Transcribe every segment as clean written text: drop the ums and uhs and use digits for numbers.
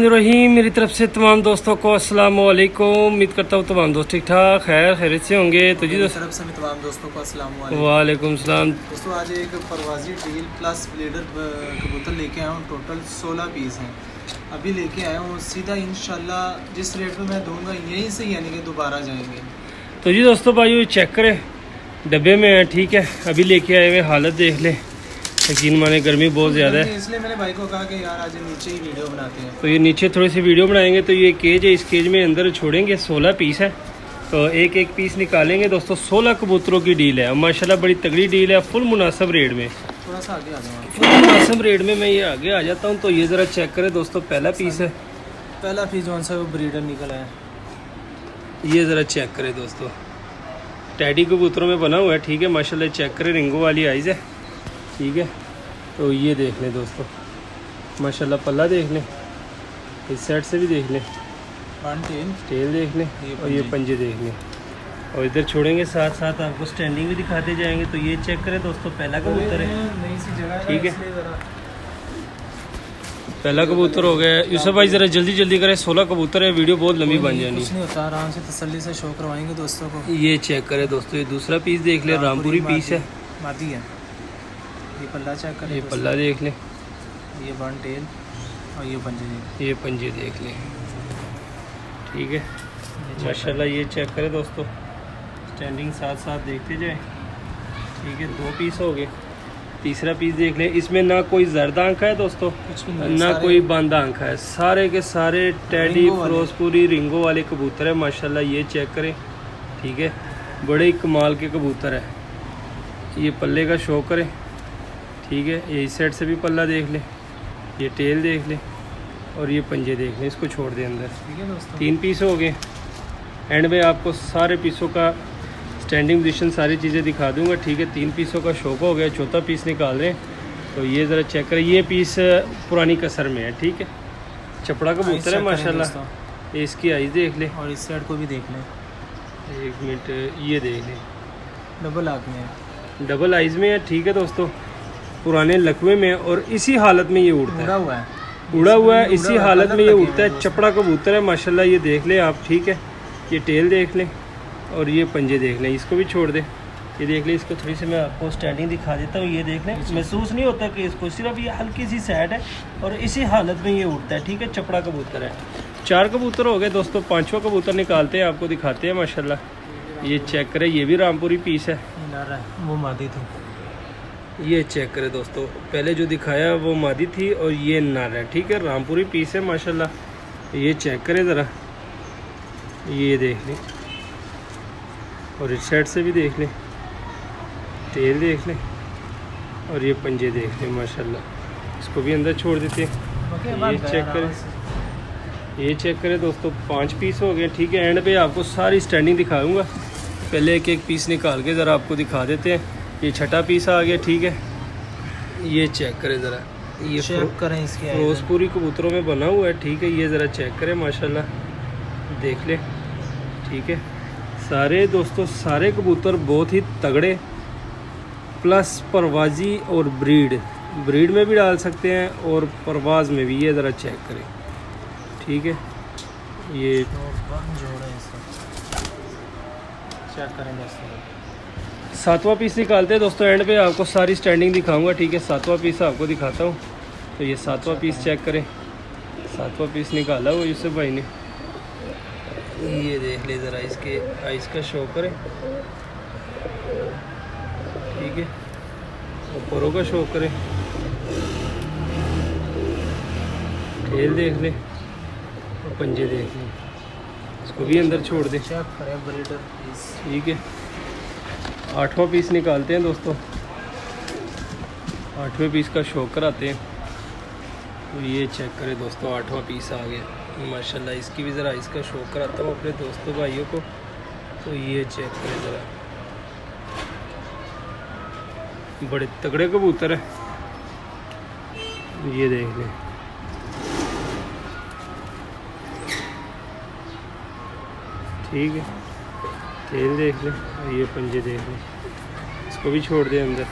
बिस्मिल्लाहिर्रहमानिर्रहीम। मेरी तरफ से तमाम दोस्तों को अस्सलाम वालेकुम। उम्मीद करता हूँ तमाम दोस्त ठीक ठाक खैरियत से होंगे। तो जी दोस्तों तरफ से मैं तमाम दोस्तों को अस्सलाम वालेकुम। वालेकुम सलाम। दोस्तों आज एक परवाजी डील प्लस ब्लीडर कबूतर लेके आया हूँ। टोटल 16 पीस हैं। अभी लेके आया हूँ सीधा इंशाल्लाह जिस रेट में मैं दूंगा यहीं से यानी कि दोबारा जाएंगे। तो जी दोस्तों भाई चेक करें, डब्बे में है ठीक है। अभी लेके आए हुए हालत देख ले, यकीन माने गर्मी बहुत ज़्यादा है, इसलिए मैंने भाई को कहा कि यार आज नीचे ही वीडियो बनाते हैं। तो ये नीचे थोड़ी सी वीडियो बनाएंगे। तो ये केज है, इस केज में अंदर छोड़ेंगे। 16 पीस है, तो एक एक पीस निकालेंगे दोस्तों। 16 कबूतरों की डील है माशाल्लाह, बड़ी तगड़ी डील है, फुल मुनासिब रेट में। थोड़ा सा आगे आ जाऊँ, फुल मुनासिब रेट में मैं ये आगे आ जाता हूँ। तो ये ज़रा चेक करें दोस्तों, पहला पीस है। पहला पीस जो सा वो ब्रीडर निकला है, ये ज़रा चेक करें दोस्तों, टैडी कबूतरों में बना हुआ है ठीक है माशाल्लाह। चेक करें, रिंगो वाली आइज़ है ठीक है। तो ये देख लें दोस्तों माशाल्लाह, पल्ला देख लें, इस साइड से भी देख लें, टेल देख लें, और ये पंजे देख लें। और इधर छोड़ेंगे साथ साथ आपको स्टैंडिंग भी दिखाते जाएंगे। तो ये चेक करें दोस्तों, पहला कबूतर है ठीक है। पहला कबूतर हो गया। यूसुफ भाई ज़रा जल्दी जल्दी करें, 16 कबूतर है, वीडियो बहुत लंबी बन जानी। कुछ नहीं होता, आराम से तसल्ली से शो करवाएंगे दोस्तों को। ये चेक करें दोस्तों, ये दूसरा पीस देख ले, रामपुरी पीस है, मादी है। ये पल्ला चेक करें, ये पल्ला देख लें, ये बर्न टेल और ये पंजे, ये पंजे देख लें ठीक है माशाल्लाह। ये चेक करें दोस्तों, स्टैंडिंग साथ साथ देखते जाए ठीक है। 2 पीस हो गए। तीसरा पीस देख लें, इसमें ना कोई जर्द आंख है दोस्तों, ना कोई बंद आंख है, सारे के सारे टैडी फिरोजपुरी रिंगो वाले कबूतर है माशाल्लाह। ये चेक करें ठीक है, बड़े ही कमाल के कबूतर है। ये पल्ले का शो करें ठीक है। ये इस साइड से भी पल्ला देख लें, ये टेल देख लें, और ये पंजे देख लें। इसको छोड़ दें अंदर ठीक है दोस्तों। 3 पीस हो गए। एंड में आपको सारे पीसों का स्टैंडिंग पोजीशन सारी चीज़ें दिखा दूंगा ठीक है। 3 पीसों का शौक हो गया, चौथा पीस निकाल रहे हैं। तो ये ज़रा चेक करें, ये पीस पुरानी कसर में है ठीक है। चपड़ा कबूतर है माशाल्लाह। ये इसकी आइज़ देख लें, और इस साइड को भी देख लें। 1 मिनट, ये देख लें, डबल आँख में है, डबल आइज़ में है ठीक है दोस्तों। पुराने लकवे में, और इसी हालत में ये उड़ता है, हुआ है, उड़ा हुआ है, इसी हालत में ये उड़ता है। चपड़ा कबूतर है माशाल्लाह। ये देख लें आप ठीक है। ये टेल देख लें, और ये पंजे देख लें। इसको भी छोड़ दें, ये देख लें। इसको थोड़ी सी मैं आपको स्टैंडिंग दिखा देता हूँ। ये देख लें, महसूस नहीं होता कि इसको, सिर्फ ये हल्की सी सैड है, और इसी हालत में ये उड़ता है ठीक है। चपड़ा कबूतर है। 4 कबूतर हो गए दोस्तों। 5वां कबूतर निकालते हैं, आपको दिखाते हैं माशाल्लाह। ये चेक करें, ये भी रामपुरी पीस है, वो मादी थी। ये चेक करें दोस्तों, पहले जो दिखाया वो मादी थी, और ये नर है ठीक है। रामपुरी पीस है माशाल्लाह। ये चेक करें ज़रा, ये देख लें, और इस साइड से भी देख लें, टेल देख लें, और ये पंजे देख लें माशाल्लाह। इसको भी अंदर छोड़ देते हैं। ये चेक करें, ये चेक करें दोस्तों, 5 पीस हो गए ठीक है। एंड पे आपको सारी स्टैंडिंग दिखाऊंगा। पहले एक एक पीस निकाल के ज़रा आपको दिखा देते हैं। ये 6ठा पीस आ गया ठीक है। ये चेक करें ज़रा, ये चेक करें इसकी फिरोजपुरी कबूतरों में बना हुआ है ठीक है। ये ज़रा चेक करें माशाल्लाह, देख लें ठीक है। सारे दोस्तों, सारे कबूतर बहुत ही तगड़े, प्लस परवाजी और ब्रीड में भी डाल सकते हैं, और परवाज़ में भी। ये ज़रा चेक करें ठीक है। ये चेक करें दोस्तों। 7वां पीस निकालते हैं दोस्तों। एंड पे आपको सारी स्टैंडिंग दिखाऊंगा ठीक है। 7वां पीस आपको दिखाता हूँ। तो ये 7वां पीस चेक करें, 7वां पीस निकाला वो यूसुफ भाई ने। ये देख ले ज़रा, इसके आइस का शो करें ठीक है, ऊपरों का शो करें, टेल देख ले, और पंजे देख लें। इसको भी अंदर छोड़ दें ठीक है। 8वां पीस निकालते हैं दोस्तों। 8वें पीस का शो कराते हैं। तो ये चेक करें दोस्तों, 8वां पीस आ गया माशाल्लाह। इसकी भी ज़रा इसका शो कराता हूँ अपने दोस्तों भाइयों को। तो ये चेक करें ज़रा, बड़े तगड़े कबूतर है। ये देख लें ठीक है। टेल देख लें, और ये पंजे देख लें। इसको भी छोड़ दें अंदर।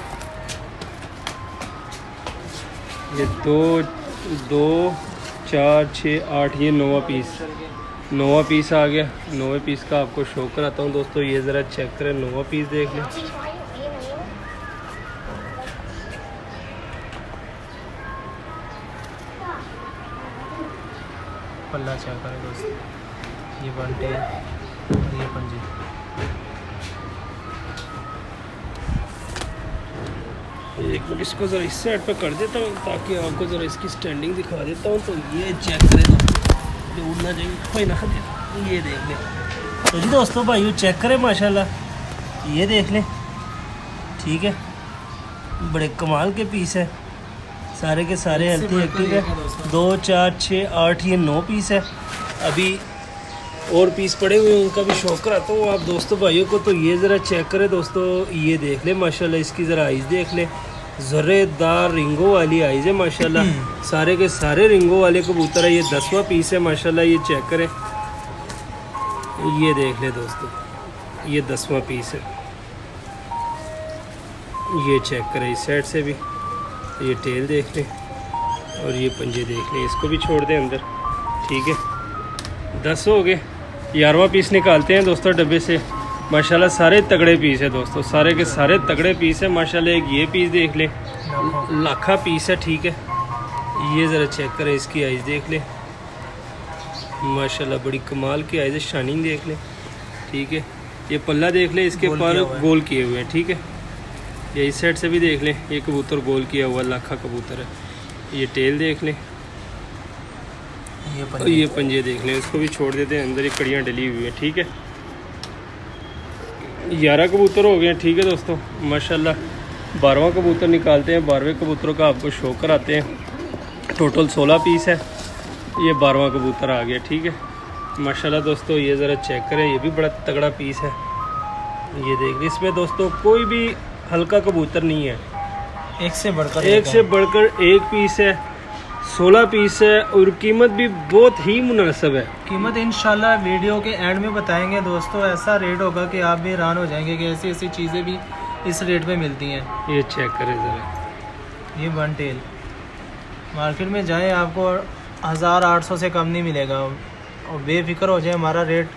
ये दो 4 6 8 ये 9वां पीस, 9वां पीस आ गया। 9वें पीस का आपको शो कराता हूँ दोस्तों। ये ज़रा चेक करें, 9वां पीस देख लें। पल्ला चेक करें दोस्तों, ये बंटे और ये पंजे। एक मिनट इसको ज़रा इस साइड पे कर देता हूँ ताकि आपको ज़रा इसकी स्टैंडिंग दिखा देता हूँ। तो ये चेक करें दोस्तों, ये उड़ना चाहिए कोई ना दे, ये देख लें। तो जी दोस्तों भाई चेक करें माशाल्लाह, ये देख लें, ठीक है, बड़े कमाल के पीस है, सारे के सारे हेल्थी एक्टिव है। 2 4 6 8 ये 9 पीस है। अभी और पीस पड़े हुए हैं, उनका भी शौक कराता हूँ आप दोस्तों भाइयों को। तो ये ज़रा चेक करें दोस्तों, ये देख ले माशाल्लाह, इसकी ज़रा आइज़ देख ले, ज़र्रेदार रिंगों वाली आइज़ है माशाल्लाह, सारे के सारे रिंगों वाले कबूतर है। ये 10वां पीस है माशाल्लाह, ये चेक करें, ये देख ले दोस्तों, ये 10वां पीस है। ये चेक करें इस साइड से भी, ये टेल देख लें और ये पंजे देख लें, इसको भी छोड़ दें अंदर, ठीक है। 10 हो गए। 11वां पीस निकालते हैं दोस्तों डब्बे से। माशाल्लाह सारे तगड़े पीस है दोस्तों, सारे के सारे तगड़े पीस है माशाल्लाह। एक ये पीस देख लें, लाखा पीस है, ठीक है। ये ज़रा चेक करें, इसकी आइज़ देख लें माशाल्लाह, बड़ी कमाल की आइज़ है, शाइनिंग देख लें, ठीक है। ये पल्ला देख लें, इसके पर गोल किए हुए हैं, ठीक है। ये इस साइड से भी देख लें, ये कबूतर गोल किया हुआ लाखा कबूतर है। ये टेल देख लें, ये पंजे देख लें, इसको भी छोड़ देते हैं अंदर, ये कड़ियाँ डली हुई है, ठीक है। 11 कबूतर हो गए, ठीक है दोस्तों माशाल्लाह। 12वां कबूतर निकालते हैं, 12वें कबूतरों का आपको शो कराते हैं। टोटल 16 पीस है, ये 12वां कबूतर आ गया, ठीक है माशाल्लाह दोस्तों। ये ज़रा चेक करें, ये भी बड़ा तगड़ा पीस है, ये देख लें। इसमें दोस्तों कोई भी हल्का कबूतर नहीं है, एक से बढ़कर एक पीस है, 16 पीस है और कीमत भी बहुत ही मुनासिब है। कीमत इंशाल्लाह वीडियो के एंड में बताएंगे दोस्तों। ऐसा रेट होगा कि आप भी हैरान हो जाएंगे कि ऐसी ऐसी चीज़ें भी इस रेट पे मिलती हैं। ये चेक करें ज़रा, ये वन टेल मार्केट में जाए आपको 1800 से कम नहीं मिलेगा, और बेफिक्र हो जाए, हमारा रेट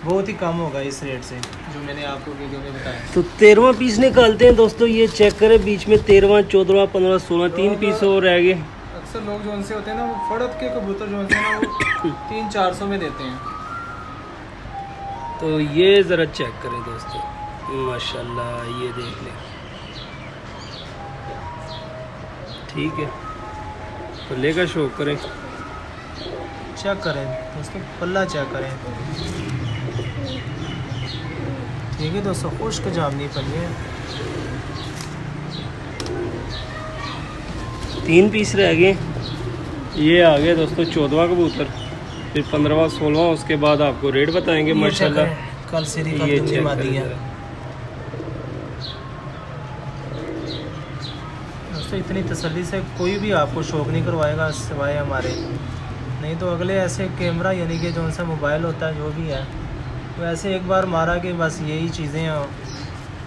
बहुत ही कम होगा इस रेट से जो मैंने आपको वीडियो में बताया। तो 13वां पीस निकालते हैं दोस्तों। ये चेक करें, बीच में 13वां 14वां 15वां 16 3 पीस और रह गए। अक्सर लोग जो उनसे होते हैं ना, वो फड़त के कबूतर जो होते हैं ना, वो 300-400 में देते हैं। तो ये ज़रा चेक करें दोस्तों माशाल्लाह, ये देख लें, ठीक है। पल्ले का शो करें, चेक करें दोस्तों, पल्ला चेक करें, ठीक है दोस्तों। खुश्क जामनी पल्ले, 3 पीस रह गए। ये आ गया दोस्तों 14वां कबूतर, फिर 15वां 16वां, उसके बाद आपको रेट बताएंगे माशाल्लाह। कल सीरी ये चेक मादी है दोस्तों। इतनी तसल्ली से कोई भी आपको शौक नहीं करवाएगा सिवाय हमारे, नहीं तो अगले ऐसे कैमरा यानी कि जो उनसे मोबाइल होता है जो भी है, तो ऐसे एक बार मारा कि बस यही चीज़ें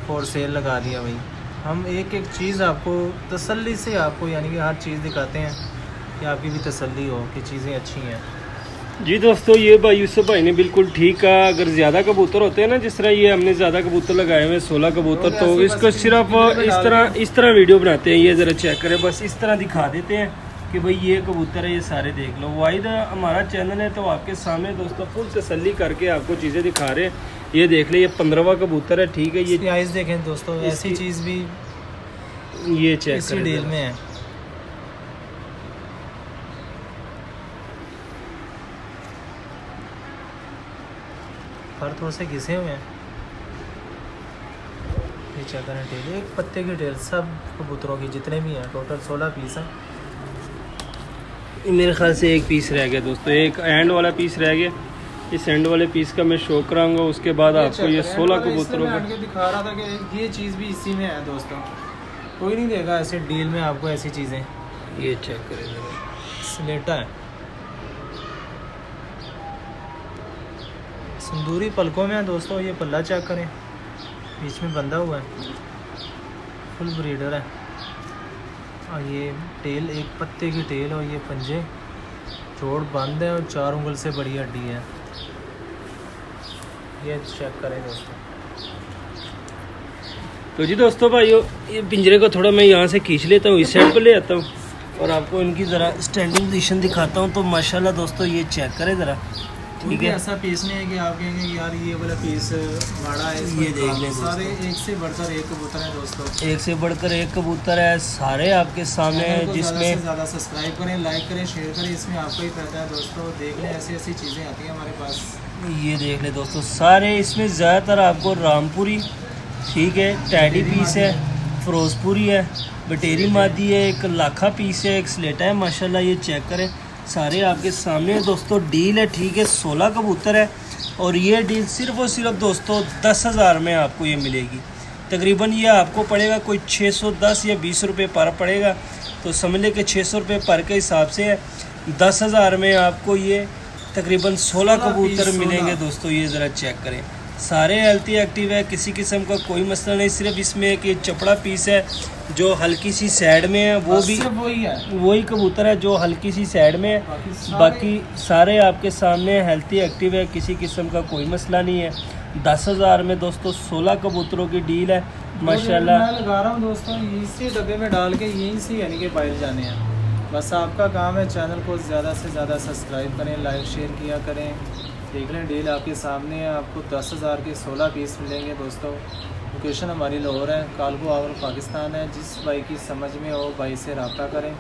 फॉर सेल लगा दिया भाई। हम एक एक चीज़ आपको तसल्ली से आपको यानी कि हर चीज़ दिखाते हैं कि आपकी भी तसल्ली हो कि चीज़ें अच्छी हैं। जी दोस्तों, ये भाई यूसुफ भाई ने बिल्कुल ठीक कहा। अगर ज़्यादा कबूतर होते हैं ना, जिस तरह ये हमने ज़्यादा कबूतर लगाए हुए 16 कबूतर, तो इसको सिर्फ इस तरह वीडियो बनाते हैं। ये ज़रा चेक करें, बस इस तरह दिखा देते हैं कि भाई ये कबूतर है, ये सारे देख लो। वाइद हमारा चैनल है, तो आपके सामने दोस्तों फुल तसल्ली करके आपको चीज़ें दिखा रहे हैं। ये देख ले, ये 15वां कबूतर है, ठीक है। ये आइस देखें दोस्तों, ऐसी चीज़ भी ये चेक इसी डील में है। पर थोड़े से घिसे हुए हैं। ये चेक करें टेल, एक पत्ते की टेल सब कबूतरों की जितने भी हैं, टोटल 16 पीस हैं। मेरे ख्याल से एक पीस रह गया दोस्तों, एक एंड वाला पीस रह गया। इस एंड वाले पीस का मैं शो कराऊंगा, उसके बाद आपको ये 16 कबूतरों का दिखा रहा था कि ये चीज़ भी इसी में है दोस्तों। कोई नहीं देगा ऐसे डील में आपको ऐसी चीज़ें। ये चेक करें, स्लेटा है, संदूरी पलकों में है दोस्तों। ये पल्ला चेक करें, बीच में बंधा हुआ है, फुल ब्रीडर है। और ये टेल, एक पत्ते की टेल, और ये पंजे जोड़ बंद है और 4 उंगल से बड़ी हड्डी है। ये चेक करें दोस्तों। तो जी दोस्तों भाइयों, ये पिंजरे को थोड़ा मैं यहाँ से खींच लेता हूँ, इस साइड पर ले आता हूँ और आपको इनकी ज़रा स्टैंडिंग पोजीशन दिखाता हूँ। तो माशाल्लाह दोस्तों ये चेक करें ज़रा, ठीक है। ऐसा पीस नहीं है कि आप कहेंगे कि यार ये वाला पीस बड़ा है, ये देख लें सारे एक से बढ़कर एक कबूतर हैं दोस्तों, एक से बढ़कर एक कबूतर है, सारे आपके सामने है, जिसमें ज़्यादा सब्सक्राइब करें, लाइक करें, शेयर करें, इसमें आपका ही फायदा है दोस्तों। देख लें ऐसी ऐसी चीज़ें आती हैं हमारे पास। ये देख लें दोस्तों, सारे इसमें ज़्यादातर आपको रामपुरी, ठीक है, टैडी पीस है, फिरोजपुरी है, बटेरी मादी है, एक लाखा पीस है, एक स्लेटा है। माशाल्लाह ये चेक करें, सारे आपके सामने है दोस्तों। डील है, ठीक है, 16 कबूतर है और ये डील सिर्फ और सिर्फ दोस्तों 10,000 में आपको ये मिलेगी। तकरीबन ये आपको पड़ेगा कोई 610 या 20 रुपये पर पड़ेगा, तो समझ लें कि 600 रुपये पर के हिसाब से है। 10,000 में आपको ये तकरीबन 16 कबूतर मिलेंगे दोस्तों। ये ज़रा चेक करें, सारे हेल्थी एक्टिव है, किसी किस्म का कोई मसला नहीं। सिर्फ इसमें एक ये चपड़ा पीस है जो हल्की सी साइड में है, वो भी वही कबूतर है जो हल्की सी साइड में है। बाकी सारे आपके सामने हेल्थी एक्टिव है, किसी किस्म का कोई मसला नहीं है। 10,000 में दोस्तों 16 कबूतरों की डील है माशाल्लाह। मैं लगा रहा हूँ दोस्तों, इसी डब्बे में डाल के यहीं से यानी कि बाहर जाने हैं। बस आपका काम है चैनल को ज़्यादा से ज़्यादा सब्सक्राइब करें, लाइक शेयर किया करें। देख लें डील आपके सामने है, आपको 10,000 के 16 पीस मिलेंगे दोस्तों। लोकेशन हमारी लाहौर है, कालगो आवर पाकिस्तान है। जिस भाई की समझ में हो भाई से रब्ता करें,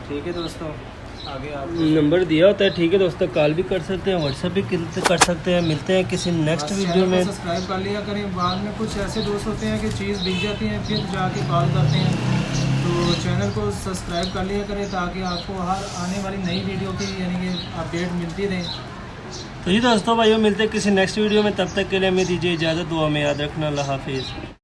ठीक है दोस्तों। आगे आप नंबर दिया होता है, ठीक है दोस्तों, कॉल भी कर सकते हैं, व्हाट्सएप भी कर सकते हैं। मिलते हैं किसी नेक्स्ट वीडियो में। सब्सक्राइब कर लिया करें। बाद में कुछ ऐसे दोस्त होते हैं कि चीज़ बिक जाती है, फिर जाके कॉल करते हैं। तो चैनल को सब्सक्राइब कर लिया करें ताकि आपको हर आने वाली नई वीडियो की यानी कि अपडेट मिलती रहे। तो जी दोस्तों भाइयों, मिलते हैं किसी नेक्स्ट वीडियो में। तब तक के लिए हमें दीजिए इजाज़त। दुआ में याद रखना। अल्लाह हाफिज़।